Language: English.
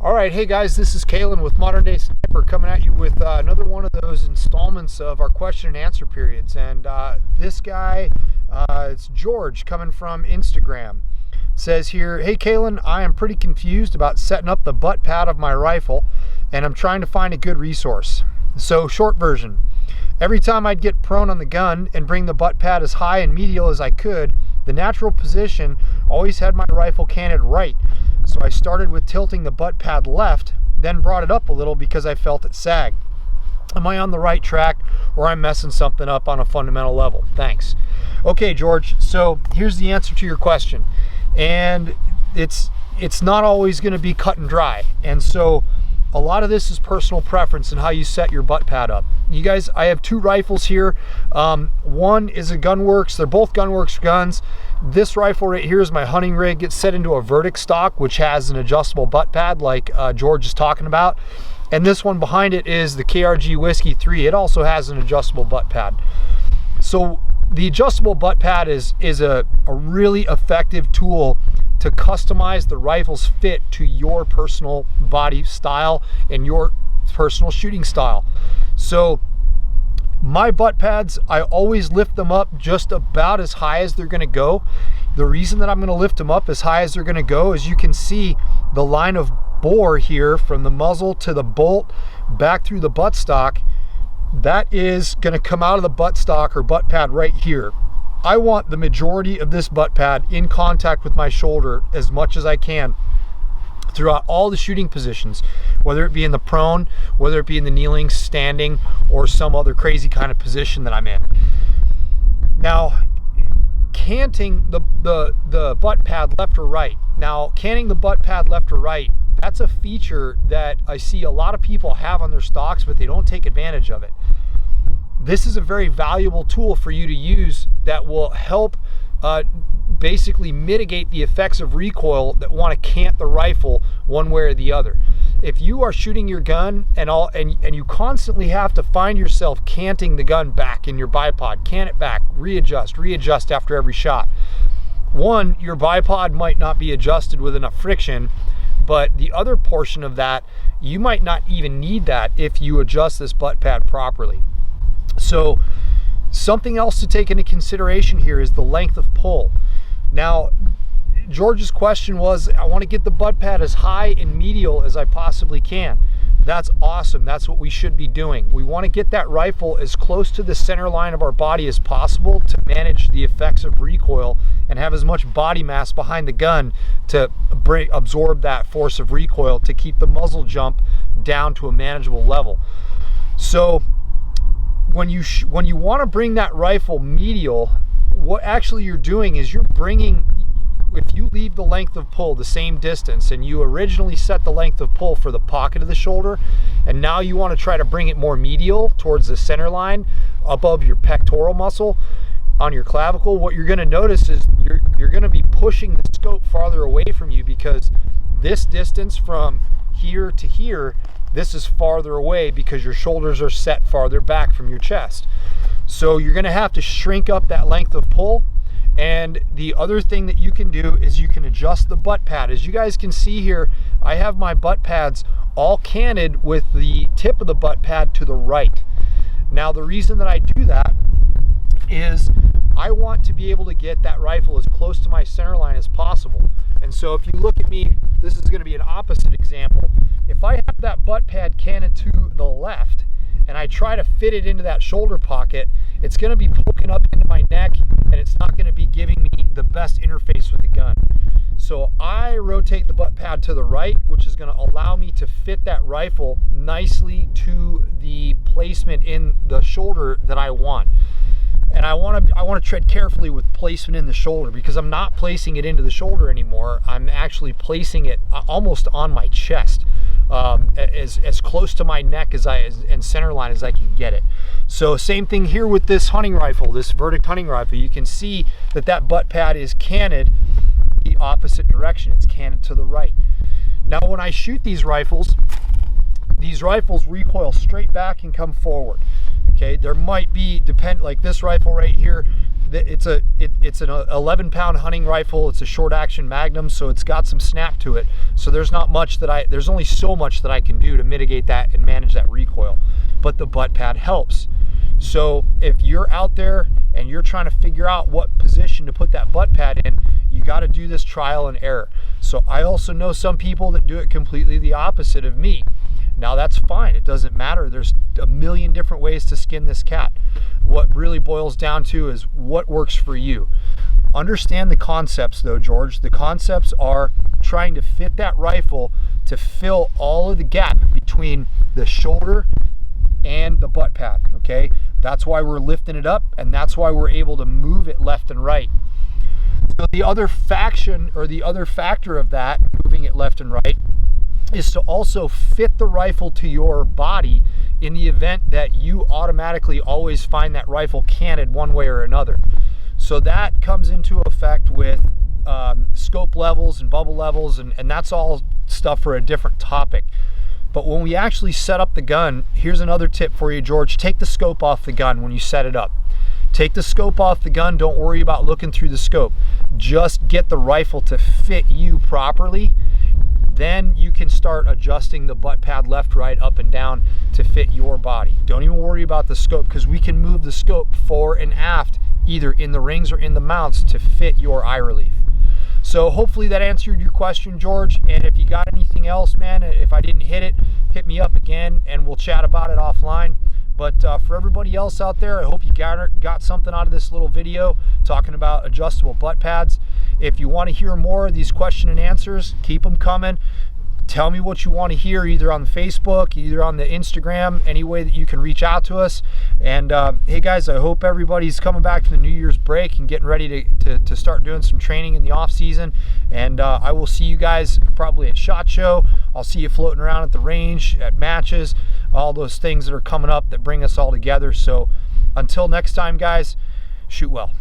All right, hey guys, this is Caylen with Modern Day Sniper coming at you with another one of those installments of our question and answer periods. And this guy, it's George coming from Instagram. It says here, hey Caylen, I am pretty confused about setting up the butt pad of my rifle and I'm trying to find a good resource. So short version, every time I'd get prone on the gun and bring the butt pad as high and medial as I could, the natural position always had my rifle canted right. So I started with tilting the butt pad left, then brought it up a little because I felt it sag. Am I on the right track or I'm messing something up on a fundamental level? Thanks. Okay, George, so here's the answer to your question. And it's not always gonna be cut and dry. And so a lot of this is personal preference and how you set your butt pad up. You guys, I have two rifles here. One is a Gunworks. They're both Gunworks guns. This rifle right here is my hunting rig. It's set into a verdict stock, which has an adjustable butt pad like George is talking about. And this one behind it is the KRG Whiskey 3. It also has an adjustable butt pad. So the adjustable butt pad is a really effective tool to customize the rifle's fit to your personal body style and your personal shooting style. So my butt pads, I always lift them up just about as high as they're gonna go. The reason that I'm gonna lift them up as high as they're gonna go is you can see the line of bore here from the muzzle to the bolt back through the buttstock. That is gonna come out of the buttstock or butt pad right here. I want the majority of this butt pad in contact with my shoulder as much as I can throughout all the shooting positions, whether it be in the prone, whether it be in the kneeling, standing, or some other crazy kind of position that I'm in. Now, canting the butt pad left or right. Now, canting the butt pad left or right, that's a feature that I see a lot of people have on their stocks, but they don't take advantage of it. This is a very valuable tool for you to use that will help basically mitigate the effects of recoil that want to cant the rifle one way or the other. If you are shooting your gun and you constantly have to find yourself canting the gun back in your bipod, cant it back, readjust after every shot. One, your bipod might not be adjusted with enough friction, but the other portion of that, you might not even need that if you adjust this butt pad properly. So something else to take into consideration here is the length of pull. Now, George's question was, I want to get the butt pad as high and medial as I possibly can. That's awesome. That's what we should be doing. We want to get that rifle as close to the center line of our body as possible to manage the effects of recoil and have as much body mass behind the gun to absorb that force of recoil to keep the muzzle jump down to a manageable level. So when you want to bring that rifle medial, what actually you're doing is you're bringing, if you leave the length of pull the same distance and you originally set the length of pull for the pocket of the shoulder and now you want to try to bring it more medial towards the center line above your pectoral muscle on your clavicle, what you're going to notice is you're going to be pushing the scope farther away from you because this distance from here to here, this is farther away because your shoulders are set farther back from your chest. So you're gonna have to shrink up that length of pull. And the other thing that you can do is you can adjust the butt pad. As you guys can see here, I have my butt pads all canted with the tip of the butt pad to the right. Now the reason that I do that is I want to be able to get that rifle as close to my center line as possible. And so if you look at me, this is going to be an opposite example. If I have that butt pad canted to the left and I try to fit it into that shoulder pocket, it's going to be poking up into my neck and it's not going to be giving me the best interface with the gun. So I rotate the butt pad to the right, which is going to allow me to fit that rifle nicely to the placement in the shoulder that I want. And I want to tread carefully with placement in the shoulder because I'm not placing it into the shoulder anymore. I'm actually placing it almost on my chest, as close to my neck and center line as I can get it. So same thing here with this hunting rifle, this verdict hunting rifle. You can see that butt pad is canted the opposite direction. It's canted to the right. Now when I shoot these rifles recoil straight back and come forward. Okay, there might be, like this rifle right here, it's an 11-pound hunting rifle. It's a short action Magnum, so it's got some snap to it. So there's only so much that I can do to mitigate that and manage that recoil. But the butt pad helps. So if you're out there and you're trying to figure out what position to put that butt pad in, you got to do this trial and error. So I also know some people that do it completely the opposite of me. Now that's fine, it doesn't matter. There's a million different ways to skin this cat. What really boils down to is what works for you. Understand the concepts though, George. The concepts are trying to fit that rifle to fill all of the gap between the shoulder and the butt pad, okay? That's why we're lifting it up, and that's why we're able to move it left and right. So the other faction, or the other factor of that, moving it left and right, is to also fit the rifle to your body in the event that you automatically always find that rifle canted one way or another. So that comes into effect with scope levels and bubble levels, and that's all stuff for a different topic. But when we actually set up the gun, here's another tip for you, George. Take the scope off the gun when you set it up. Take the scope off the gun. Don't worry about looking through the scope. Just get the rifle to fit you properly. Then you can start adjusting the butt pad left, right, up, and down to fit your body. Don't even worry about the scope, because we can move the scope fore and aft, either in the rings or in the mounts, to fit your eye relief. So hopefully that answered your question, George. And if you got anything else, man, if I didn't hit it, hit me up again and we'll chat about it offline. But for everybody else out there, I hope you got something out of this little video talking about adjustable butt pads. If you want to hear more of these question and answers, keep them coming. Tell me what you want to hear, either on the Facebook, either on the Instagram, any way that you can reach out to us. And hey guys, I hope everybody's coming back to the New Year's break and getting ready to start doing some training in the off season. And I will see you guys probably at SHOT Show. I'll see you floating around at the range, at matches, all those things that are coming up that bring us all together. So until next time, guys, shoot well.